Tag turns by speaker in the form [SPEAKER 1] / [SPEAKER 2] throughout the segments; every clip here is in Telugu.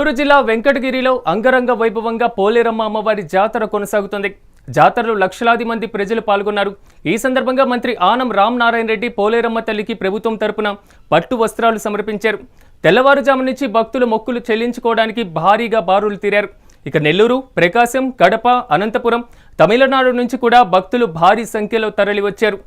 [SPEAKER 1] నెల్లూరు జిల్లా వెంకటగిరిలో అంగరంగ వైభవంగా పోలేరమ్మ అమ్మవారి జాతర కొనసాగుతుంది. జాతరలో లక్షలాది మంది ప్రజలు పాల్గొన్నారు. ఈ సందర్భంగా మంత్రి ఆనం రామనారాయణ రెడ్డి పోలేరమ్మ తల్లికి ప్రభుత్వం తరపున పట్టు వస్త్రాలు సమర్పించారు. తెల్లవారుజాము నుంచి భక్తులు మొక్కులు చెల్లించుకోవడానికి భారీగా బారులు తీరారు. ఇక నెల్లూరు, ప్రకాశం, కడప, అనంతపురం, తమిళనాడు నుంచి కూడా భక్తులు భారీ సంఖ్యలో తరలివచ్చారు.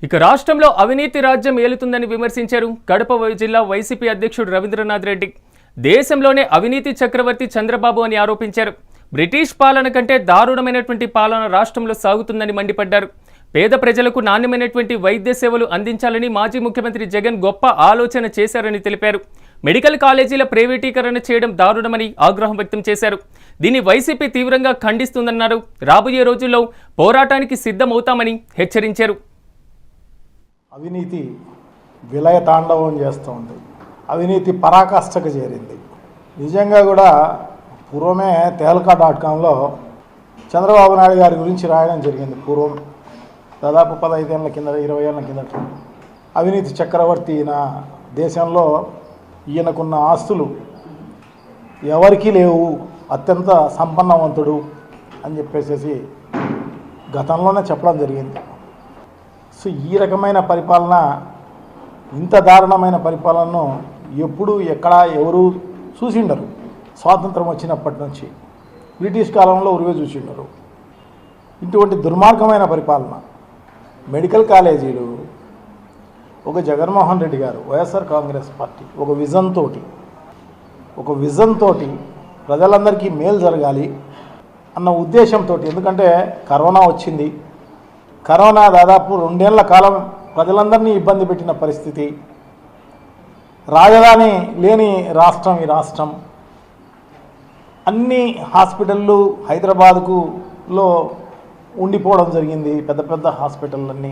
[SPEAKER 1] ఇక రాష్ట్రంలో అవినీతి రాజ్యం ఏలుతుందని విమర్శించారు కడప జిల్లా వైసీపీ అధ్యక్షుడు రవీంద్రనాథ్ రెడ్డి. దేశంలోనే అవినీతి చక్రవర్తి చంద్రబాబు అని ఆరోపించారు. బ్రిటిష్ పాలన కంటే దారుణమైనటువంటి పాలన రాష్ట్రంలో సాగుతుందని మండిపడ్డారు. పేద ప్రజలకు నాణ్యమైనటువంటి వైద్య సేవలు అందించాలని మాజీ ముఖ్యమంత్రి జగన్ గొప్ప ఆలోచన చేశారని తెలిపారు. మెడికల్ కాలేజీల ప్రైవేటీకరణ చేయడం దారుణమని ఆగ్రహం వ్యక్తం చేశారు. దీన్ని వైసీపీ తీవ్రంగా ఖండిస్తుందన్నారు. రాబోయే రోజుల్లో పోరాటానికి సిద్ధమవుతామని హెచ్చరించారు.
[SPEAKER 2] అవినీతి విలయ తాండవం చేస్తూ ఉంది. అవినీతి పరాకాష్ఠకు చేరింది. నిజంగా కూడా పూర్వమే తేలకా.comలో చంద్రబాబు నాయుడు గారి గురించి రాయడం జరిగింది. పూర్వం దాదాపు 15 ఏళ్ళ కింద 20 ఏళ్ళ కిందట అవినీతి చక్రవర్తి ఈయన, దేశంలో ఈయనకున్న ఆస్తులు ఎవరికీ లేవు, అత్యంత సంపన్నవంతుడు అని చెప్పేసి గతంలోనే చెప్పడం జరిగింది. సో ఈ రకమైన పరిపాలన, ఇంత దారుణమైన పరిపాలనను ఎప్పుడు ఎక్కడ ఎవరు చూసిండరు. స్వాతంత్రం వచ్చినప్పటి నుంచి బ్రిటిష్ కాలంలో ఉరివే చూసిండరు. ఇటువంటి దుర్మార్గమైన పరిపాలన. మెడికల్ కాలేజీలు ఒక జగన్మోహన్ రెడ్డి గారు, వైఎస్ఆర్ కాంగ్రెస్ పార్టీ ఒక విజన్ తోటి ప్రజలందరికీ మేలు జరగాలి అన్న ఉద్దేశంతో, ఎందుకంటే కరోనా వచ్చింది. కరోనా దాదాపు 2 ఏళ్ల కాలం ప్రజలందరినీ ఇబ్బంది పెట్టిన పరిస్థితి. రాజధాని లేని రాష్ట్రం ఈ రాష్ట్రం. అన్ని హాస్పిటళ్ళు హైదరాబాద్లో ఉండిపోవడం జరిగింది, పెద్ద పెద్ద హాస్పిటళ్ళన్నీ.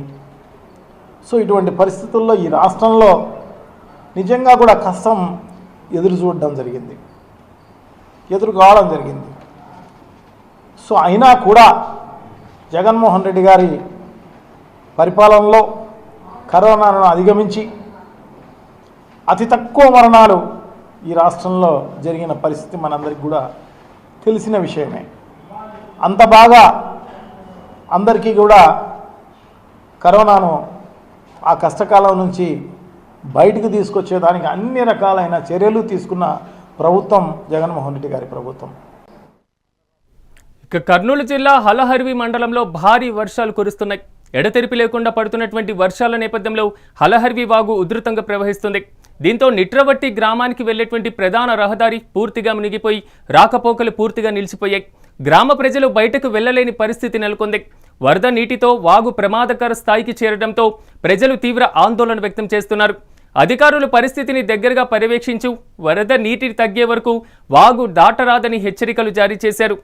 [SPEAKER 2] సో ఇటువంటి పరిస్థితుల్లో ఈ రాష్ట్రంలో నిజంగా కూడా కష్టం ఎదురు కావడం జరిగింది. సో అయినా కూడా జగన్మోహన్ రెడ్డి గారి పరిపాలనలో కరోనాను అధిగమించి అతి తక్కువ మరణాలు ఈ రాష్ట్రంలో జరిగిన పరిస్థితి మనందరికీ కూడా తెలిసిన విషయమే. అంత బాగా అందరికీ కూడా కరోనాను ఆ కష్టకాలం నుంచి బయటకు తీసుకొచ్చేదానికి అన్ని రకాలైన చర్యలు తీసుకున్న ప్రభుత్వం జగన్మోహన్ రెడ్డి గారి ప్రభుత్వం.
[SPEAKER 1] ఇక కర్నూలు జిల్లా హలహర్వి మండలంలో భారీ వర్షాలు కురుస్తున్నాయి. ఎడతెరిపి లేకుండా పడుతున్నటువంటి వర్షాల నేపథ్యంలో హలహర్వి వాగు ఉధృతంగా ప్రవహిస్తుంది. దీంతో నిట్రవట్టి గ్రామానికి వెళ్లేటువంటి ప్రధాన రహదారి పూర్తిగా మునిగిపోయి రాకపోకలు పూర్తిగా నిలిచిపోయాయి. గ్రామ ప్రజలు బయటకు వెళ్లలేని పరిస్థితి నెలకొంది. వరద నీటితో వాగు ప్రమాదకర స్థాయికి చేరడంతో ప్రజలు తీవ్ర ఆందోళన వ్యక్తం చేస్తున్నారు. అధికారులు పరిస్థితిని దగ్గరగా పర్యవేక్షించు వరద నీటి తగ్గే వరకు వాగు దాటరాదని హెచ్చరికలు జారీ చేశారు.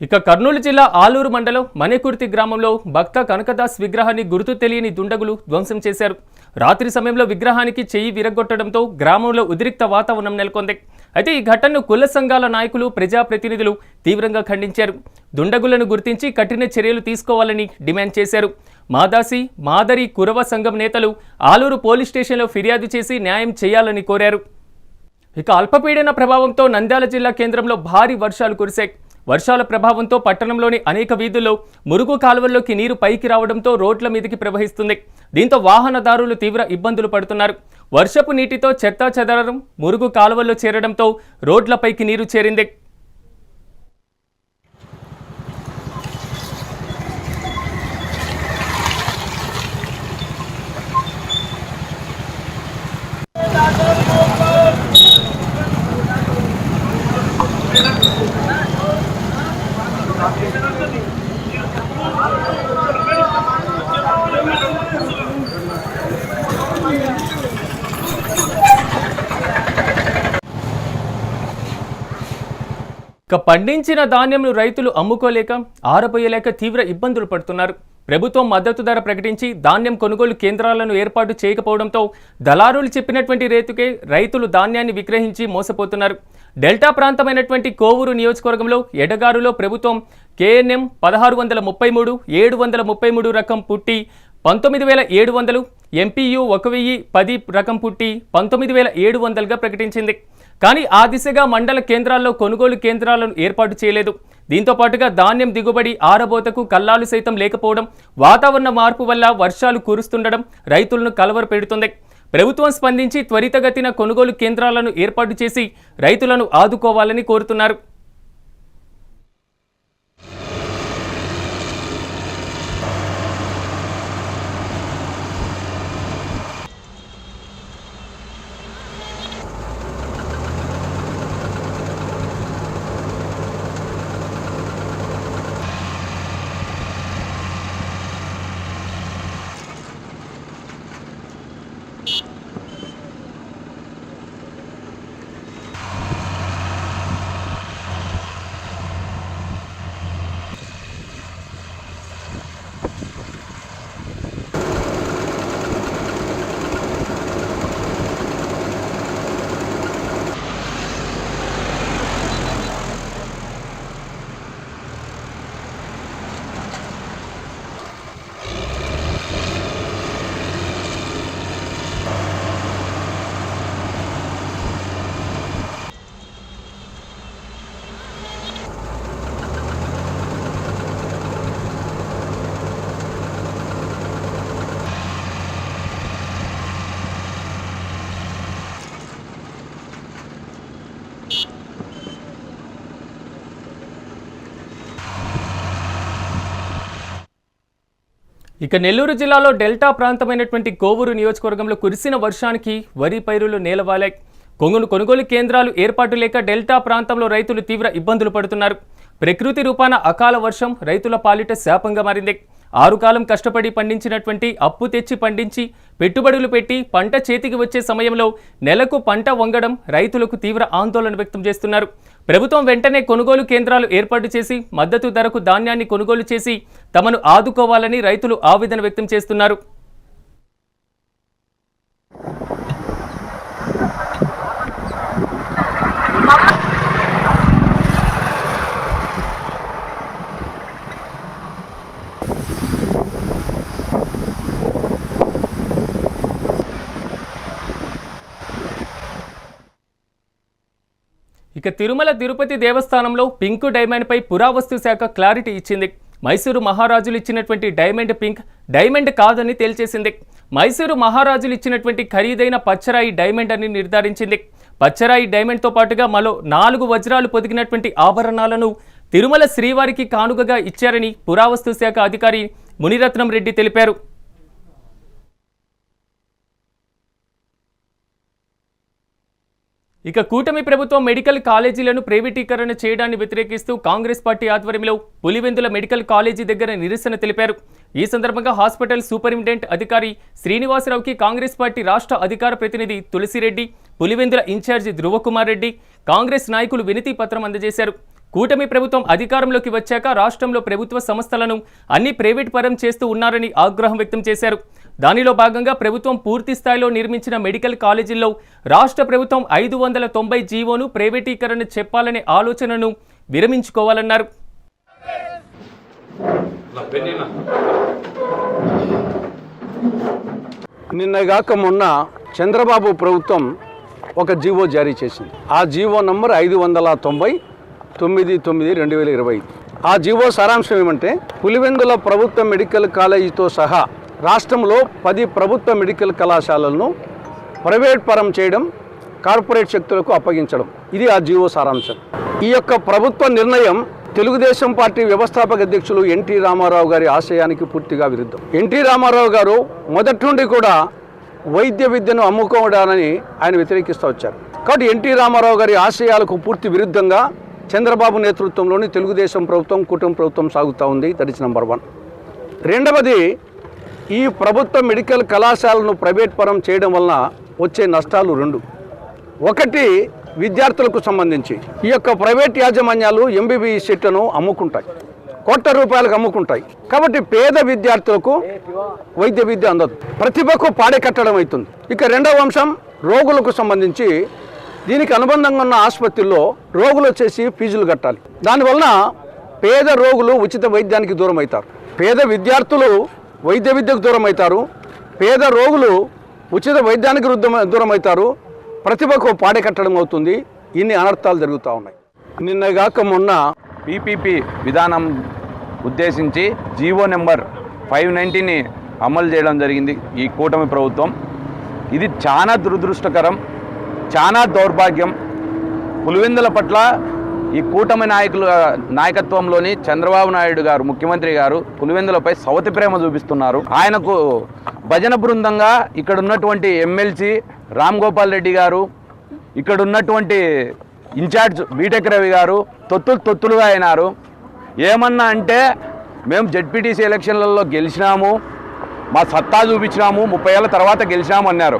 [SPEAKER 1] ఇక కర్నూలు జిల్లా ఆలూరు మండలం మణికుర్తి గ్రామంలో భక్త కనకదాస్ విగ్రహాన్ని గుర్తు తెలియని దుండగులు ధ్వంసం చేశారు. రాత్రి సమయంలో విగ్రహానికి చెయ్యి విరగొట్టడంతో గ్రామంలో ఉద్రిక్త వాతావరణం నెలకొంది. అయితే ఈ ఘటనను కుల సంఘాల నాయకులు, ప్రజాప్రతినిధులు తీవ్రంగా ఖండించారు. దుండగులను గుర్తించి కఠిన చర్యలు తీసుకోవాలని డిమాండ్ చేశారు. మాదరి కురవ సంఘం నేతలు ఆలూరు పోలీస్ స్టేషన్లో ఫిర్యాదు చేసి న్యాయం చేయాలని కోరారు. ఇక అల్పపీడన ప్రభావంతో నంద్యాల జిల్లా కేంద్రంలో భారీ వర్షాలు కురిశాయి. వర్షాల ప్రభావంతో పట్టణంలోని అనేక వీధుల్లో మురుగు కాలువల్లోకి నీరు పైకి రావడంతో రోడ్ల మీదకి ప్రవహిస్తుంది. దీంతో వాహనదారులు తీవ్ర ఇబ్బందులు పడుతున్నారు. వర్షపు నీటితో చెత్తా చెదరడం మురుగు కాలువల్లో చేరడంతో రోడ్లపైకి నీరు చేరింది. ఇక పండించిన ధాన్యంను రైతులు అమ్ముకోలేక ఆరబోయలేక తీవ్ర ఇబ్బందులు పడుతున్నారు. ప్రభుత్వం మద్దతు ధర ప్రకటించి ధాన్యం కొనుగోలు కేంద్రాలను ఏర్పాటు చేయకపోవడంతో దళారులు చెప్పినటువంటి రేటుకే రైతులు ధాన్యాన్ని విక్రయించి మోసపోతున్నారు. డెల్టా ప్రాంతమైనటువంటి కోవూరు నియోజకవర్గంలో ఎడగారులో ప్రభుత్వం KNM 1633 733 రకం పుట్టి 19,700, MPU 1010 రకం పుట్టి 19,700గా ప్రకటించింది. కానీ ఆ దిశగా మండల కేంద్రాల్లో కొనుగోలు కేంద్రాలను ఏర్పాటు చేయలేదు. దీంతో పాటుగా ధాన్యం దిగుబడి ఆరబోతకు కల్లాలు సైతం లేకపోవడం, వాతావరణ మార్పు వల్ల వర్షాలు కురుస్తుండడం రైతులను కలవరపెడుతుంది. ప్రభుత్వం స్పందించి త్వరితగతిన కొనుగోలు కేంద్రాలను ఏర్పాటు చేసి రైతులను ఆదుకోవాలని కోరుతున్నారు. ఇక నెల్లూరు జిల్లాలో డెల్టా ప్రాంతమైనటువంటి కోవూరు నియోజకవర్గంలో కురిసిన వర్షానికి వరి పైరులు నేలవాలాయి. కొనుగోలు కేంద్రాలు ఏర్పాటు లేక డెల్టా ప్రాంతంలో రైతులు తీవ్ర ఇబ్బందులు పడుతున్నారు. ప్రకృతి రూపాన అకాల వర్షం రైతుల పాలిట శాపంగా మారింది. 6 కాలం కష్టపడి పండించినటువంటి అప్పు తెచ్చి పండించి పెట్టుబడులు పెట్టి పంట చేతికి వచ్చే సమయంలో నెలకు పంట వంగడం రైతులకు తీవ్ర ఆందోళన వ్యక్తం చేస్తున్నారు. ప్రభుత్వం వెంటనే కొనుగోలు కేంద్రాలు ఏర్పాటు చేసి మద్దతు ధరకు ధాన్యాన్ని కొనుగోలు చేసి తమను ఆదుకోవాలని రైతులు ఆవేదన వ్యక్తం చేస్తున్నారు. ఇక తిరుమల తిరుపతి దేవస్థానంలో పింక్ డైమండ్పై పురావస్తు శాఖ క్లారిటీ ఇచ్చింది. మైసూరు మహారాజులు ఇచ్చినటువంటి డైమండ్ పింక్ డైమండ్ కాదని తేల్చేసింది. మైసూరు మహారాజులు ఇచ్చినటువంటి ఖరీదైన పచ్చరాయి డైమండ్ అని నిర్ధారించింది. పచ్చరాయి డైమండ్తో పాటుగా మరో 4 వజ్రాలు పొదిగినటువంటి ఆభరణాలను తిరుమల శ్రీవారికి కానుకగా ఇచ్చారని పురావస్తు శాఖ అధికారి మునిరత్నం రెడ్డి తెలిపారు. ఇక కూటమి ప్రభుత్వం మెడికల్ కాలేజీలను ప్రైవేటీకరణ చేయడాన్ని వ్యతిరేకిస్తూ కాంగ్రెస్ పార్టీ ఆధ్వర్యంలో పులివెందుల మెడికల్ కాలేజీ దగ్గర నిరసన తెలిపారు. ఈ సందర్భంగా హాస్పిటల్ సూపరింటెండెంట్ అధికారి శ్రీనివాసరావుకి కాంగ్రెస్ పార్టీ రాష్ట్ర అధికార ప్రతినిధి తులసిరెడ్డి, పులివెందుల ఇన్ఛార్జి ధృవకుమార్ రెడ్డి, కాంగ్రెస్ నాయకులు వినతి పత్రం అందజేశారు. కూటమి ప్రభుత్వం అధికారంలోకి వచ్చాక రాష్ట్రంలో ప్రభుత్వ సంస్థలను అన్ని ప్రైవేట్ పరం చేస్తూ ఉన్నారని ఆగ్రహం వ్యక్తం చేశారు. దానిలో భాగంగా ప్రభుత్వం పూర్తి స్థాయిలో నిర్మించిన మెడికల్ కాలేజీల్లో రాష్ట్ర ప్రభుత్వం 590 జీవోను ప్రైవేటీకరణ చెప్పాలనే ఆలోచనను విరమించుకోవాలన్నారు.
[SPEAKER 3] నిన్నగాక మొన్న చంద్రబాబు ప్రభుత్వం ఒక జీవో జారీ చేసింది. ఆ జీవో నంబర్ 590/9/2020. ఆ జీవో సారాంశం ఏమంటే, పులివెందుల ప్రభుత్వ మెడికల్ కాలేజీతో సహా రాష్ట్రంలో 10 ప్రభుత్వ మెడికల్ కళాశాలలను ప్రైవేట్ పరం చేయడం, కార్పొరేట్ శక్తులకు అప్పగించడం, ఇది ఆ జీవో సారాంశం. ఈ యొక్క ప్రభుత్వ నిర్ణయం తెలుగుదేశం పార్టీ వ్యవస్థాపక అధ్యక్షులు ఎన్టీ రామారావు గారి ఆశయానికి పూర్తిగా విరుద్ధం. ఎన్టీ రామారావు గారు మొదటి నుండి కూడా వైద్య విద్యను అమ్ముకోవడాన్ని ఆయన వ్యతిరేకిస్తూ వచ్చారు. కాబట్టి ఎన్టీ రామారావు గారి ఆశయాలకు పూర్తి విరుద్ధంగా చంద్రబాబు నేతృత్వంలోని తెలుగుదేశం ప్రభుత్వం, కూటమి ప్రభుత్వం సాగుతూ ఉంది. That is number 1. రెండవది, ఈ ప్రభుత్వ మెడికల్ కళాశాలను ప్రైవేట్ పరం చేయడం వలన వచ్చే నష్టాలు 2. ఒకటి, విద్యార్థులకు సంబంధించి ఈ యొక్క ప్రైవేట్ యాజమాన్యాలు ఎంబీబీఎస్ సీట్లను అమ్ముకుంటాయి, కోట్ల రూపాయలకు అమ్ముకుంటాయి. కాబట్టి పేద విద్యార్థులకు వైద్య విద్య అందదు, ప్రతిభకు పాడే కట్టడం అవుతుంది. ఇక రెండవ అంశం రోగులకు సంబంధించి దీనికి అనుబంధంగా ఉన్న ఆసుపత్రుల్లో రోగులు వచ్చేసి ఫీజులు కట్టాలి. దానివలన పేద రోగులు ఉచిత వైద్యానికి దూరం అవుతారు, పేద విద్యార్థులు వైద్య విద్యకు దూరం అవుతారు, పేద రోగులు ఉచిత వైద్యానికి దూరం అవుతారు, ప్రతిభకు పాడే కట్టడం అవుతుంది. ఇన్ని అనర్థాలు జరుగుతూ ఉన్నాయి. నిన్నగాక మొన్న
[SPEAKER 4] పీపీపీ విధానం ఉద్దేశించి జీవో నెంబర్ 590ని అమలు చేయడం జరిగింది ఈ కూటమి ప్రభుత్వం. ఇది చాలా దురదృష్టకరం, చాలా దౌర్భాగ్యం. పులివెందుల పట్ల ఈ కూటమి నాయకత్వంలోని చంద్రబాబు నాయుడు గారు, ముఖ్యమంత్రి గారు పులివెందులపై సవతి ప్రేమ చూపిస్తున్నారు. ఆయనకు భజన బృందంగా ఇక్కడ ఉన్నటువంటి ఎమ్మెల్సీ రామ్ గోపాల్ రెడ్డి గారు, ఇక్కడ ఉన్నటువంటి ఇన్ఛార్జ్ బీటెక్ రవి గారు తొత్తులుగా అయినారు. ఏమన్నా అంటే మేము జెడ్పీటీసీ ఎలక్షన్లలో గెలిచినాము, మా సత్తా చూపించినాము, 30 ఏళ్ళ తర్వాత గెలిచినాము అన్నారు.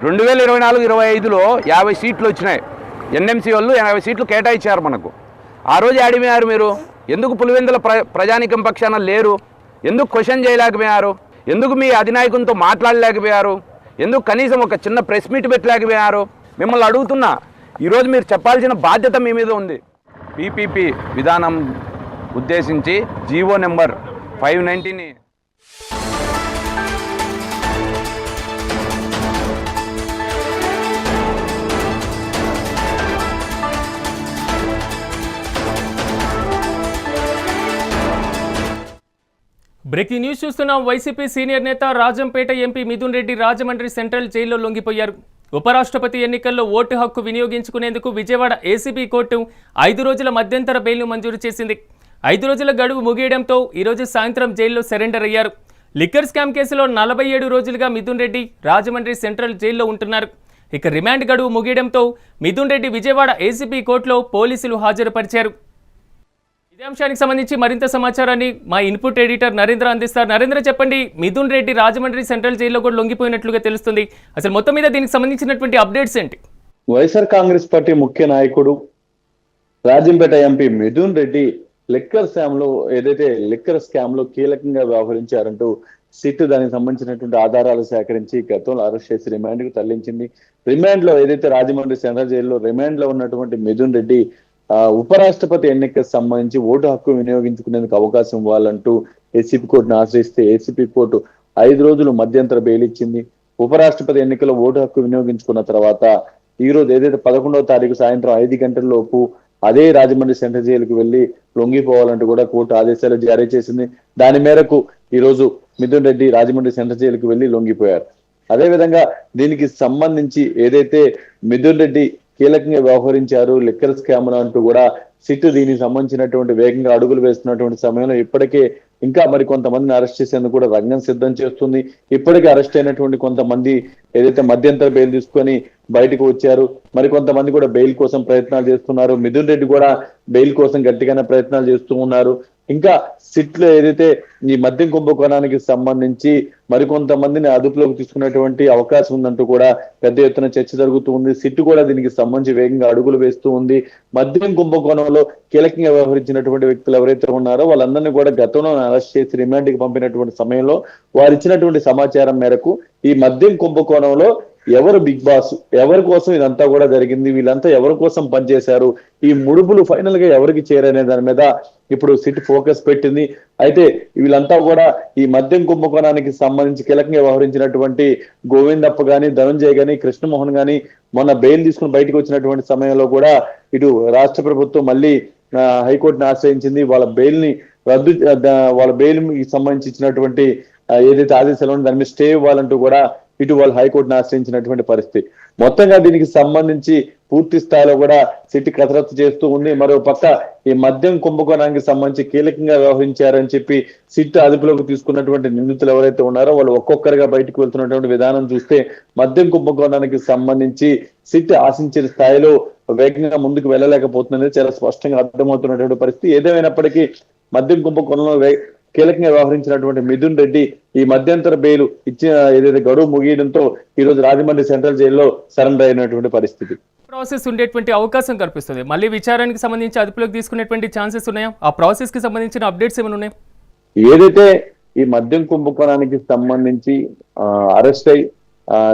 [SPEAKER 4] 2024-25లో 50 సీట్లు వచ్చినాయి. ఎన్ఎంసీ వాళ్ళు 80 సీట్లు కేటాయించారు మనకు. ఆ రోజు ఆడిపోయారు మీరు. ఎందుకు పులివెందుల ప్రజానికం పక్షాన లేరు? ఎందుకు క్వశ్చన్ చేయలేకపోయారు? ఎందుకు మీ అధినాయకునితో మాట్లాడలేకపోయారు? ఎందుకు కనీసం ఒక చిన్న ప్రెస్ మీట్ పెట్టలేకపోయారు? మిమ్మల్ని అడుగుతున్నా, ఈరోజు మీరు చెప్పాల్సిన బాధ్యత మీ మీద ఉంది. పీపీపీ విధానం ఉద్దేశించి జీవో నెంబర్ 590ని
[SPEAKER 1] బ్రేకింగ్ న్యూస్ చూస్తున్నాం. వైసీపీ సీనియర్ నేత రాజంపేట ఎంపీ మిథున్ రెడ్డి రాజమండ్రి సెంట్రల్ జైల్లో లొంగిపోయారు. ఉపరాష్ట్రపతి ఎన్నికల్లో ఓటు హక్కు వినియోగించుకునేందుకు విజయవాడ ఏసీబీ కోర్టు 5 రోజుల మధ్యంతర బెయిల్ను మంజూరు చేసింది. 5 రోజుల గడువు ముగియడంతో ఈరోజు సాయంత్రం జైల్లో సరెండర్ అయ్యారు. లిక్కర్ స్కామ్ కేసులో 47 రోజులుగా మిథున్ రెడ్డి రాజమండ్రి సెంట్రల్ జైల్లో ఉంటున్నారు. ఇక రిమాండ్ గడువు ముగియడంతో మిథున్ రెడ్డి విజయవాడ ఏసీబీ కోర్టులో పోలీసులు హాజరుపరిచారు. ఇదే అంశానికి సంబంధించి మరింత సమాచారాన్ని మా ఇన్పుట్ ఎడిటర్ నరేంద్ర అందిస్తారు. నరేంద్ర, చెప్పండి, మిథున్ రెడ్డి రాజమండ్రి సెంట్రల్ జైల్లో కూడా లొంగిపోయినట్లుగా తెలుస్తుంది. అసలు మొత్తం మీద దీనికి సంబంధించినటువంటి అప్డేట్స్ ఏంటి?
[SPEAKER 5] వైఎస్ఆర్ కాంగ్రెస్ పార్టీ ముఖ్య నాయకుడు Rajampet MP Mithun Reddy liquor scam లో కీలకంగా వ్యవహరించారంటూ సిట్ దానికి సంబంధించినటువంటి ఆధారాలు సేకరించి గతంలో అరెస్ట్ చేసి రిమాండ్ కు తరలించింది. రిమాండ్ లో ఏదైతే రాజమండ్రి సెంట్రల్ జైల్లో రిమాండ్ లో ఉన్నటువంటి మిథున్ రెడ్డి ఉపరాష్ట్రపతి ఎన్నికకు సంబంధించి ఓటు హక్కు వినియోగించుకునేందుకు అవకాశం ఇవ్వాలంటూ ఏసీపీ కోర్టును ఆశ్రయిస్తే ఏసీపీ కోర్టు 5 రోజులు మధ్యంతర బెయిల్ ఇచ్చింది. ఉపరాష్ట్రపతి ఎన్నికల్లో ఓటు హక్కు వినియోగించుకున్న తర్వాత ఈ రోజు ఏదైతే 11వ తారీఖు సాయంత్రం 5 గంటల లోపు అదే రాజమండ్రి సెంట్రల్ జైలుకు వెళ్లి లొంగిపోవాలంటూ కూడా కోర్టు ఆదేశాలు జారీ చేసింది. దాని మేరకు ఈ రోజు మిథున్ రెడ్డి రాజమండ్రి సెంట్రల్ జైలుకు వెళ్లి లొంగిపోయారు. అదేవిధంగా దీనికి సంబంధించి ఏదైతే మిథున్ రెడ్డి కీలకంగా వ్యవహరించారు లిక్కర్ స్కామ్ అంటూ కూడా సిట్ దీనికి సంబంధించినటువంటి వేగంగా అడుగులు వేస్తున్నటువంటి సమయంలో ఇప్పటికే ఇంకా మరి కొంతమందిని అరెస్ట్ చేసేందుకు కూడా రంగం సిద్ధం చేస్తుంది. ఇప్పటికే అరెస్ట్ అయినటువంటి కొంతమంది ఏదైతే మధ్యంతర బెయిల్ తీసుకొని బయటకు వచ్చారు, మరి కొంతమంది కూడా బెయిల్ కోసం ప్రయత్నాలు చేస్తున్నారు. మిథున్ రెడ్డి కూడా బెయిల్ కోసం గట్టిగానే ప్రయత్నాలు చేస్తూ ఉన్నారు. ఇంకా సిట్ లో ఏదైతే ఈ మద్యం కుంభకోణానికి సంబంధించి మరికొంతమందిని అదుపులోకి తీసుకున్నటువంటి అవకాశం ఉందంటూ కూడా పెద్ద ఎత్తున చర్చ జరుగుతూ ఉంది. సిట్ కూడా దీనికి సంబంధించి వేగంగా అడుగులు వేస్తూ ఉంది. మద్యం కుంభకోణంలో కీలకంగా వ్యవహరించినటువంటి వ్యక్తులు ఎవరైతే ఉన్నారో వాళ్ళందరినీ కూడా గతంలో అరెస్ట్ చేసి రిమాండ్ కి పంపినటువంటి సమయంలో వారు ఇచ్చినటువంటి సమాచారం మేరకు ఈ మద్యం కుంభకోణంలో ఎవరు బిగ్ బాస్, ఎవరి కోసం ఇదంతా కూడా జరిగింది, వీళ్ళంతా ఎవరి కోసం పనిచేశారు, ఈ ముడుపులు ఫైనల్ గా ఎవరికి చేరనే దాని మీద ఇప్పుడు సిట్ ఫోకస్ పెట్టింది. అయితే వీళ్ళంతా కూడా ఈ మద్యం కుంభకోణానికి సంబంధించి కీలకంగా వ్యవహరించినటువంటి గోవిందప్ప గాని, ధనంజయ్ గాని, కృష్ణమోహన్ గాని మొన్న బెయిల్ తీసుకుని బయటకు వచ్చినటువంటి సమయంలో కూడా ఇటు రాష్ట్ర ప్రభుత్వం మళ్ళీ హైకోర్టుని ఆశ్రయించింది. వాళ్ళ బెయిల్ కి సంబంధించి ఇచ్చినటువంటి ఏదైతే ఆదేశాలు ఉందో దాని మీద స్టే ఇవ్వాలంటూ కూడా ఇటు వాళ్ళు హైకోర్టును ఆశ్రయించినటువంటి పరిస్థితి. మొత్తంగా దీనికి సంబంధించి పూర్తి స్థాయిలో కూడా సిట్ కసరత్తు చేస్తూ ఉంది. మరో పక్క ఈ మద్యం కుంభకోణానికి సంబంధించి కీలకంగా వ్యవహరించారని చెప్పి సిట్ అదుపులోకి తీసుకున్నటువంటి నిందితులు ఎవరైతే ఉన్నారో వాళ్ళు ఒక్కొక్కరిగా బయటకు వెళ్తున్నటువంటి విధానం చూస్తే మద్యం కుంభకోణానికి సంబంధించి సిట్ ఆశించిన స్థాయిలో వేగంగా ముందుకు వెళ్ళలేకపోతుందనేది చాలా స్పష్టంగా అర్థమవుతున్నటువంటి పరిస్థితి. ఏదేమైనప్పటికీ మద్యం కుంభకోణంలో కీలకంగా వ్యవహరించినటువంటి మిథున్ రెడ్డి ఈ మధ్యంతర బెయిల్ ఇచ్చిన ఏదైతే గడువు ముగియడంతో ఈ రోజు రాజమండ్రి సెంట్రల్ జైల్లో సరెండర్ అయినటువంటి పరిస్థితి.
[SPEAKER 1] ప్రాసెస్ ఉండేటువంటి అవకాశం కనిపిస్తుంది. మళ్ళీ విచారానికి సంబంధించి అదుపులోకి తీసుకునేటువంటి ఛాన్సెస్ ఉన్నాయా? ఆ ప్రాసెస్ కి సంబంధించిన అప్డేట్స్ ఏమైనా ఉన్నాయా?
[SPEAKER 5] ఏదైతే ఈ మద్యం కుంభకోణానికి సంబంధించి అరెస్ట్ అయి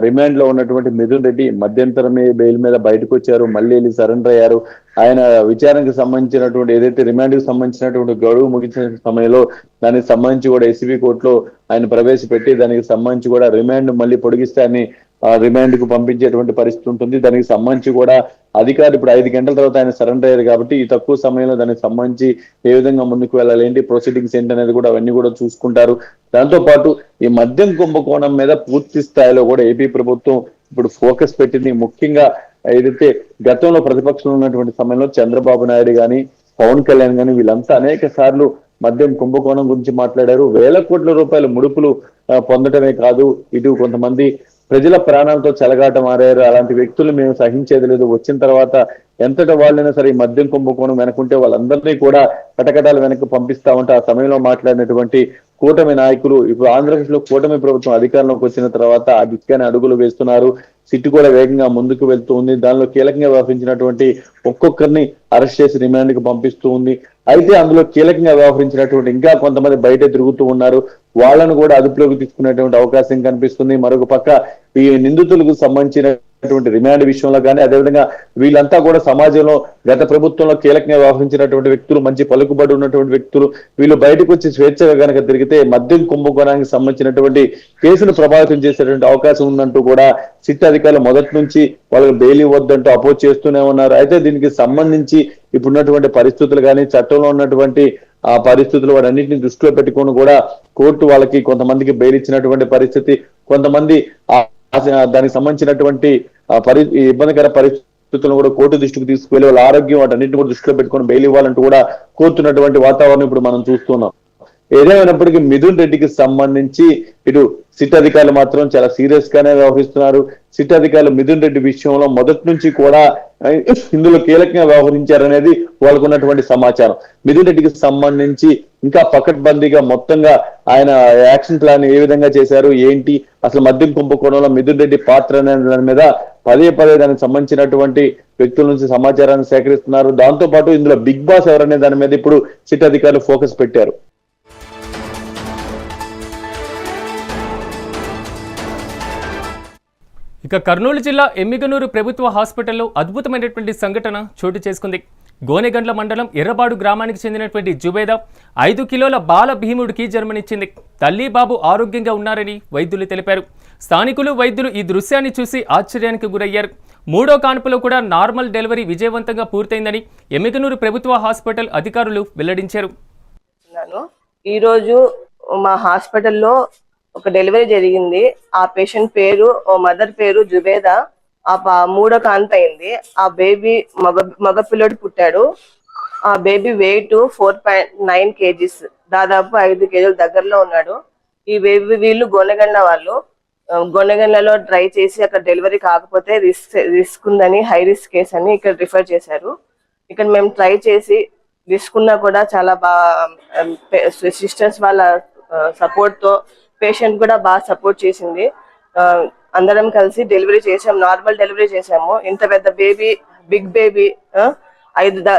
[SPEAKER 5] రిమాండ్ లో ఉన్నటువంటి మిథున్ రెడ్డి మధ్యంతరమే బెయిల్ మీద బయటకు వచ్చారు, మళ్ళీ వెళ్ళి సరెండర్ అయ్యారు. ఆయన విచారణకు సంబంధించినటువంటి ఏదైతే రిమాండ్ కు సంబంధించినటువంటి గడువు ముగించిన సమయంలో దానికి సంబంధించి కూడా ఎస్సీబీ కోర్టులో ఆయన ప్రవేశపెట్టి దానికి సంబంధించి కూడా రిమాండ్ మళ్ళీ పొడిగిస్తే ఆయన రిమాండ్ కు పంపించేటువంటి పరిస్థితి ఉంటుంది. దానికి సంబంధించి కూడా అధికారులు ఇప్పుడు 5 గంటల తర్వాత ఆయన సరెండర్ అయ్యారు కాబట్టి ఈ తక్కువ సమయంలో దానికి సంబంధించి ఏ విధంగా ముందుకు వెళ్ళాలి, ఏంటి ప్రొసీడింగ్స్ ఏంటి అనేది కూడా అవన్నీ కూడా చూసుకుంటారు. దాంతో పాటు ఈ మద్యం కుంభకోణం మీద పూర్తి స్థాయిలో కూడా ఏపీ ప్రభుత్వం ఇప్పుడు ఫోకస్ పెట్టింది. ముఖ్యంగా ఏదైతే గతంలో ప్రతిపక్షంలో ఉన్నటువంటి సమయంలో చంద్రబాబు నాయుడు గాని పవన్ కళ్యాణ్ గాని వీళ్ళంతా అనేక సార్లు మద్యం కుంభకోణం గురించి మాట్లాడారు. వేల కోట్ల రూపాయల ముడుపులు పొందటమే కాదు, ఇటు కొంతమంది ప్రజల ప్రాణాలతో చెలగాట మారారు. అలాంటి వ్యక్తులు మేము సహించేది లేదు. వచ్చిన తర్వాత ఎంతటి వాళ్ళైనా సరే ఈ మద్యం కుంభకోణం వెనకుంటే వాళ్ళందరినీ కూడా కటకటాలు వెనక్కి పంపిస్తా ఉంటే ఆ సమయంలో మాట్లాడినటువంటి కూటమి నాయకులు ఇప్పుడు ఆంధ్రప్రదేశ్ లో కూటమి ప్రభుత్వం అధికారంలోకి వచ్చిన తర్వాత ఆ దిక్కునే అడుగులు వేస్తున్నారు. సిట్టు కూడా వేగంగా ముందుకు వెళ్తూ ఉంది. దానిలో కీలకంగా వ్యవహరించినటువంటి ఒక్కొక్కరిని అరెస్ట్ చేసి రిమాండ్ కి పంపిస్తూ ఉంది. అయితే అందులో కీలకంగా వ్యవహరించినటువంటి ఇంకా కొంతమంది బయట తిరుగుతూ ఉన్నారు. వాళ్ళను కూడా అదుపులోకి తీసుకునేటువంటి అవకాశం కనిపిస్తుంది. మరొక పక్క ఈ నిందితులకు సంబంధించినటువంటి రిమాండ్ విషయంలో కానీ అదేవిధంగా వీళ్ళంతా కూడా సమాజంలో గత ప్రభుత్వంలో కీలకంగా వ్యవహరించినటువంటి వ్యక్తులు, మంచి పలుకుబడి ఉన్నటువంటి వ్యక్తులు, వీళ్ళు బయటకు వచ్చి స్వేచ్ఛగా కనుక తిరిగితే మద్యం కుంభకోణానికి సంబంధించినటువంటి కేసును ప్రభావితం చేసేటువంటి అవకాశం ఉందంటూ కూడా సిట్ అధికారులు మొదటి నుంచి వాళ్ళకి బెయిల్ ఇవ్వద్దంటూ అపోజ్ చేస్తూనే ఉన్నారు. అయితే దీనికి సంబంధించి ఇప్పుడున్నటువంటి పరిస్థితులు కానీ చట్టంలో ఉన్నటువంటి ఆ పరిస్థితులు వాటన్నింటినీ దృష్టిలో పెట్టుకొని కూడా కోర్టు వాళ్ళకి కొంతమందికి బెయిల్ ఇచ్చినటువంటి పరిస్థితి, కొంతమంది దానికి సంబంధించినటువంటి ఇబ్బందికర పరిస్థితులను కూడా కోర్టు దృష్టికి తీసుకువెళ్ళి వాళ్ళ ఆరోగ్యం వాటన్నింటిని కూడా దృష్టిలో పెట్టుకొని బెయిల్ ఇవ్వాలంటూ కూడా కోరుతున్నటువంటి వాతావరణం ఇప్పుడు మనం చూస్తున్నాం. ఏదేమైనప్పటికీ మిథున్ రెడ్డికి సంబంధించి ఇటు సిట్ అధికారులు మాత్రం చాలా సీరియస్ గానే వ్యవహరిస్తున్నారు. సిట్ అధికారులు మిథున్ రెడ్డి విషయంలో మొదటి నుంచి కూడా ఇందులో కీలకంగా వ్యవహరించారనేది వాళ్ళకున్నటువంటి సమాచారం. మిథున్ రెడ్డికి సంబంధించి ఇంకా పకడ్బందీగా మొత్తంగా ఆయన యాక్షన్ ప్లాన్ ఏ విధంగా చేశారు, ఏంటి అసలు మద్యం కుంభకోణంలో మిథున్ రెడ్డి పాత్ర అనే దాని మీద పదే దానికి సంబంధించినటువంటి వ్యక్తుల నుంచి సమాచారాన్ని సేకరిస్తున్నారు. దాంతో పాటు ఇందులో బిగ్ బాస్ ఎవరనే దాని మీద ఇప్పుడు సిట్ అధికారులు ఫోకస్ పెట్టారు.
[SPEAKER 1] ఇక కర్నూలు జిల్లా ఎమ్మిగనూరు ప్రభుత్వ హాస్పిటల్లో అద్భుతమైనటువంటి సంఘటన చోటు చేసుకుంది. గోనెగండ్ల మండలం ఎర్రబాడు గ్రామానికి చెందినటువంటి జుబేదా 5 కిలోల బాల భీముడికి జన్మనిచ్చింది. తల్లి బాబు ఆరోగ్యంగా ఉన్నారని వైద్యులు తెలిపారు. స్థానికులు వైద్యులు ఈ దృశ్యాన్ని చూసి ఆశ్చర్యానికి గురయ్యారు. 3వ కాన్పులో కూడా నార్మల్ డెలివరీ విజయవంతంగా పూర్తయిందని ఎమ్మిగనూరు ప్రభుత్వ హాస్పిటల్ అధికారులు వెల్లడించారు.
[SPEAKER 6] ఈరోజు మా హాస్పిటల్లో ఒక డెలివరీ జరిగింది. ఆ పేషెంట్ పేరు మదర్ పేరు జుబేదా. ఆ 3వ కాన్పు అయింది. ఆ బేబీ మగ పిల్లడు పుట్టాడు. ఆ బేబీ వెయిట్ 4.9 kgs, దాదాపు 5 kg దగ్గరలో ఉన్నాడు. ఈ బేబీ వీళ్ళు గొన్నెగండ్ల వాళ్ళు. గొన్నెగండ్లలో ట్రై చేసి అక్కడ డెలివరీ కాకపోతే రిస్క్ ఉందని, హై రిస్క్ కేస్ అని ఇక్కడ రిఫర్ చేశారు. ఇక్కడ మేము ట్రై చేసి రిస్క్ ఉన్నా కూడా చాలా బాగా సిస్టర్స్ వాళ్ళ సపోర్ట్ తో పేషెంట్ కూడా బాగా సపోర్ట్ చేసింది. అందరం కలిసి డెలివరీ చేసాము, నార్మల్ డెలివరీ చేసాము. ఇంత పెద్ద బేబీ, బిగ్ బేబీ,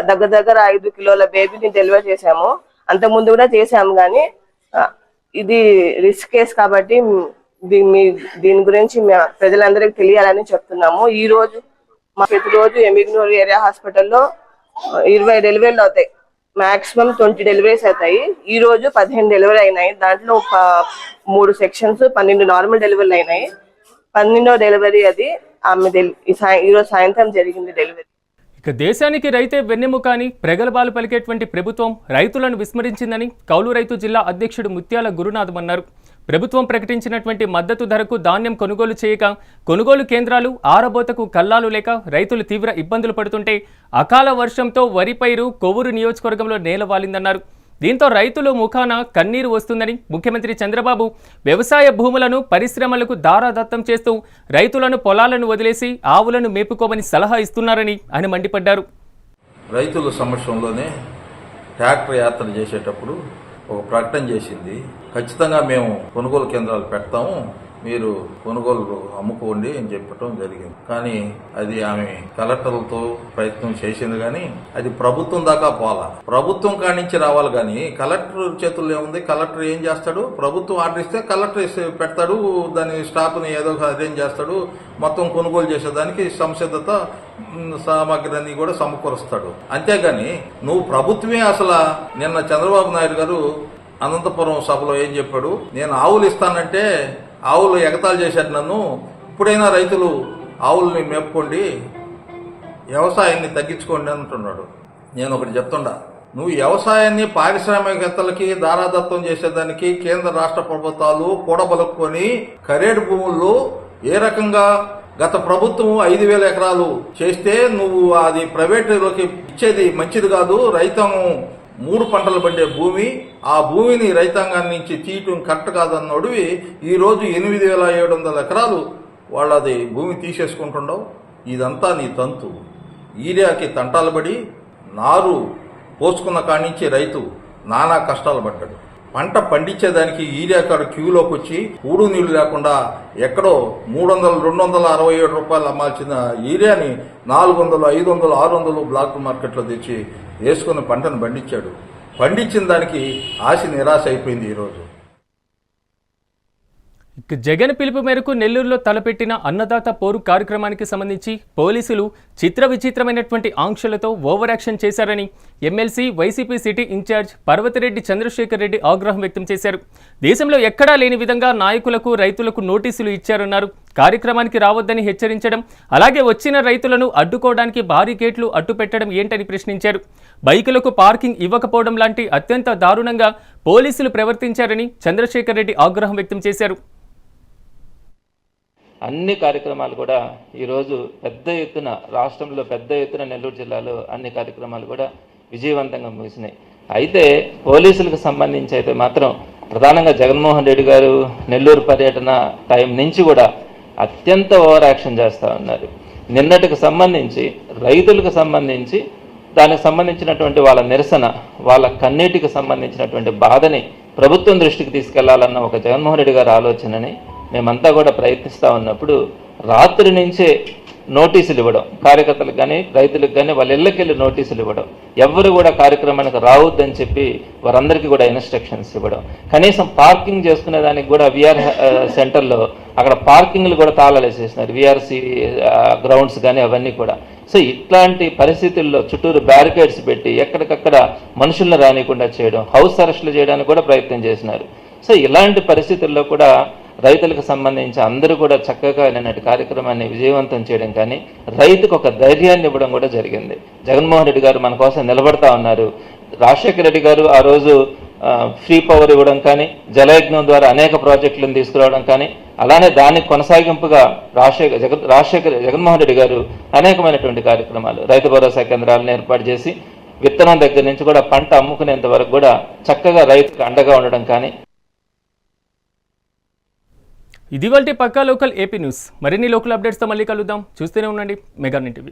[SPEAKER 6] దగ్గర 5 కిలోల బేబీని డెలివరీ చేసాము. అంతకుముందు కూడా చేసాము, కానీ ఇది రిస్క్ కేస్ కాబట్టి దీని గురించి ప్రజలందరికీ తెలియాలని చెప్తున్నాము. ఈ రోజు ప్రతిరోజు ఎమ్మిగనూరు ఏరియా హాస్పిటల్లో 20 డెలివరీలు అవుతాయి. మాక్సిమం 20 డెలివరీస్ అవుతాయి. ఈ రోజు 15 డెలివరీ అయినాయి. దాంట్లో 3 సెక్షన్స్, 12 నార్మల్ డెలివరీలు అయినాయి. 12వ డెలివరీ అది ఆమె ఈరోజు సాయంత్రం జరిగింది డెలివరీ.
[SPEAKER 1] ఇక దేశానికి రైతే వెన్నెముక అని ప్రగల్భాలు పలికేటువంటి ప్రభుత్వం రైతులను విస్మరించిందని కౌలు రైతు జిల్లా అధ్యక్షుడు ముత్యాల గురునాథం అన్నారు. ప్రభుత్వం ప్రకటించినటువంటి మద్దతు ధరకు ధాన్యం కొనుగోలు చేయక కొనుగోలు కేంద్రాలు ఆరబోతకు కల్లాలు లేక రైతులు తీవ్ర ఇబ్బందులు పడుతుంటే అకాల వర్షంతో వరి పైరు కొవ్వూరు నియోజకవర్గంలో నేలవాలిందన్నారు. దీంతో రైతులు ముఖాన కన్నీరు వస్తుందని ముఖ్యమంత్రి చంద్రబాబు వ్యవసాయ భూములను పరిశ్రమలకు దారాదత్తం చేస్తూ రైతులను పొలాలను వదిలేసి ఆవులను మేపుకోమని సలహా ఇస్తున్నారని ఆయన మండిపడ్డారు.
[SPEAKER 7] రైతుల సమక్షంలోనే ట్రాక్టర్ యాత్ర చేసేటప్పుడు ఒక ప్రకటన చేసింది. ఖచ్చితంగా మేము కొనుగోలు కేంద్రాలు పెడతాము, మీరు కొనుగోలు అమ్ముకోండి అని చెప్పడం జరిగింది. కానీ అది ఆమె కలెక్టర్లతో ప్రయత్నం చేసింది, కానీ అది ప్రభుత్వం దాకా పోలా. ప్రభుత్వం కాడి నుంచి రావాలి కానీ కలెక్టర్ చేతుల్లో ఏముంది? కలెక్టర్ ఏం చేస్తాడు? ప్రభుత్వం ఆర్డర్ ఇస్తే కలెక్టర్ పెడతాడు, దాని స్టాఫ్ని ఏదో అరేంజ్ చేస్తాడు, మొత్తం కొనుగోలు చేసేదానికి సంసిద్ధత సామాగ్రిని కూడా సమకూరుస్తాడు. అంతేగాని నువ్వు ప్రభుత్వమే అసలు నిన్న చంద్రబాబు నాయుడు గారు అనంతపురం సభలో ఏం చెప్పాడు? నేను ఆవులు ఇస్తానంటే ఆవులు ఎగతాళి చేశాడు నన్ను. ఇప్పుడైనా రైతులు ఆవుల్ని మేపుకోండి, వ్యవసాయాన్ని తగ్గించుకోండి అంటున్నాడు. నేను ఒకటి చెప్తుండా, నువ్వు వ్యవసాయాన్ని పారిశ్రామికవేత్తలకి దారాదత్తం చేసేదానికి కేంద్ర రాష్ట్ర ప్రభుత్వాలు కూడబలుక్కొని ఖరీదు భూముల్లో ఏ రకంగా గత ప్రభుత్వం 5,000 ఎకరాలు చేస్తే నువ్వు అది ప్రైవేటులోకి ఇచ్చేది మంచిది కాదు. రైతాంగం 3 పంటలు పండే భూమి, ఆ భూమిని రైతాంగాన్ని నుంచి తీయటం కరెక్ట్ కాదన్నోడివి ఈరోజు 8,700 ఎకరాలు వాళ్ళది భూమి తీసేసుకుంటుండవు. ఇదంతా నీ తంతు. ఈరియాకి తంటాలు పడి నారు పోసుకున్న కాడి నుంచి రైతు నానా కష్టాలు పడ్డాడు. పంట పండించేదానికి ఈరియా కాడ క్యూలోకి వచ్చి కూడు నీళ్లు లేకుండా ఎక్కడో 267 రూపాయలు అమ్మాల్సిన ఈరియాని 400, 500, 600 బ్లాక్ మార్కెట్లో తెచ్చి వేసుకుని పంటను పండించాడు. పండించిన దానికి ఆశ నిరాశ అయిపోయింది ఈరోజు.
[SPEAKER 1] జగన్ పిలుపు మేరకు నెల్లూరులో తలపెట్టిన అన్నదాత పోరు కార్యక్రమానికి సంబంధించి పోలీసులు విచిత్రమైనటువంటి ఆంక్షలతో ఓవర్ యాక్షన్ చేశారని MLC YCP city in charge Parvathireddy Chandrasekhar Reddy ఆగ్రహం వ్యక్తం చేశారు. దేశంలో ఎక్కడా లేని విధంగా నాయకులకు రైతులకు నోటీసులు ఇచ్చారన్నారు. కార్యక్రమానికి రావద్దని హెచ్చరించడం, అలాగే వచ్చిన రైతులను అడ్డుకోవడానికి భారీ గేట్లు అడ్డుపెట్టడం ఏంటని ప్రశ్నించారు. బైకులకు పార్కింగ్ ఇవ్వకపోవడం లాంటి అత్యంత దారుణంగా పోలీసులు ప్రవర్తించారని చంద్రశేఖర్ రెడ్డి ఆగ్రహం వ్యక్తం చేశారు.
[SPEAKER 8] అన్ని కార్యక్రమాలు కూడా ఈరోజు పెద్ద ఎత్తున రాష్ట్రంలో పెద్ద ఎత్తున నెల్లూరు జిల్లాలో అన్ని కార్యక్రమాలు కూడా విజయవంతంగా ముగిసినాయి. అయితే పోలీసులకు సంబంధించి అయితే మాత్రం ప్రధానంగా జగన్మోహన్ రెడ్డి గారు నెల్లూరు పర్యటన టైం నుంచి కూడా అత్యంత ఓవర్ యాక్షన్ చేస్తూ ఉన్నారు. నిన్నటికి సంబంధించి రైతులకు సంబంధించి దానికి సంబంధించినటువంటి వాళ్ళ నిరసన, వాళ్ళ కన్నీటికి సంబంధించినటువంటి బాధని ప్రభుత్వం దృష్టికి తీసుకెళ్లాలన్న ఒక జగన్మోహన్ రెడ్డి గారి ఆలోచనని మేమంతా కూడా ప్రయత్నిస్తూ ఉన్నప్పుడు రాత్రి నుంచే నోటీసులు ఇవ్వడం, కార్యకర్తలకు కానీ రైతులకు కానీ వాళ్ళ ఇళ్ళకి వెళ్ళి నోటీసులు ఇవ్వడం, ఎవరు కూడా కార్యక్రమానికి రావద్దని చెప్పి వారందరికీ కూడా ఇన్స్ట్రక్షన్స్ ఇవ్వడం, కనీసం పార్కింగ్ చేసుకునే దానికి కూడా విఆర్ సెంటర్లో అక్కడ పార్కింగ్లు కూడా తాళాలు వేసేసినారు, విఆర్సి గ్రౌండ్స్ కానీ అవన్నీ కూడా. సో ఇట్లాంటి పరిస్థితుల్లో చుట్టూరు బ్యారికేడ్స్ పెట్టి ఎక్కడికక్కడ మనుషులను రానికుండా చేయడం, హౌస్ అరెస్టులు చేయడానికి కూడా ప్రయత్నం చేసినారు. సో ఇలాంటి పరిస్థితుల్లో కూడా రైతులకు సంబంధించి అందరూ కూడా చక్కగా నిన్నటి కార్యక్రమాన్ని విజయవంతం చేయడం కానీ రైతుకు ఒక ధైర్యాన్ని ఇవ్వడం కూడా జరిగింది. జగన్మోహన్ రెడ్డి గారు మన కోసం నిలబడతా ఉన్నారు. రాజశేఖర రెడ్డి గారు ఆ రోజు ఫ్రీ పవర్ ఇవ్వడం కానీ, జలయజ్ఞం ద్వారా అనేక ప్రాజెక్టులను తీసుకురావడం కానీ, అలానే దానికి కొనసాగింపుగా జగన్మోహన్ రెడ్డి గారు అనేకమైనటువంటి కార్యక్రమాలు, రైతు భరోసా కేంద్రాలను ఏర్పాటు చేసి విత్తనం దగ్గర నుంచి కూడా పంట అమ్ముకునేంత వరకు కూడా చక్కగా రైతుకు అండగా ఉండడం కానీ.
[SPEAKER 1] ఇదివాల్టి పక్కా లోకల్ ఏపీ న్యూస్. మరిన్ని లోకల్ అప్డేట్స్తో మళ్ళీ కలుద్దాం. చూస్తూనే ఉండండి మెగా టీవీ.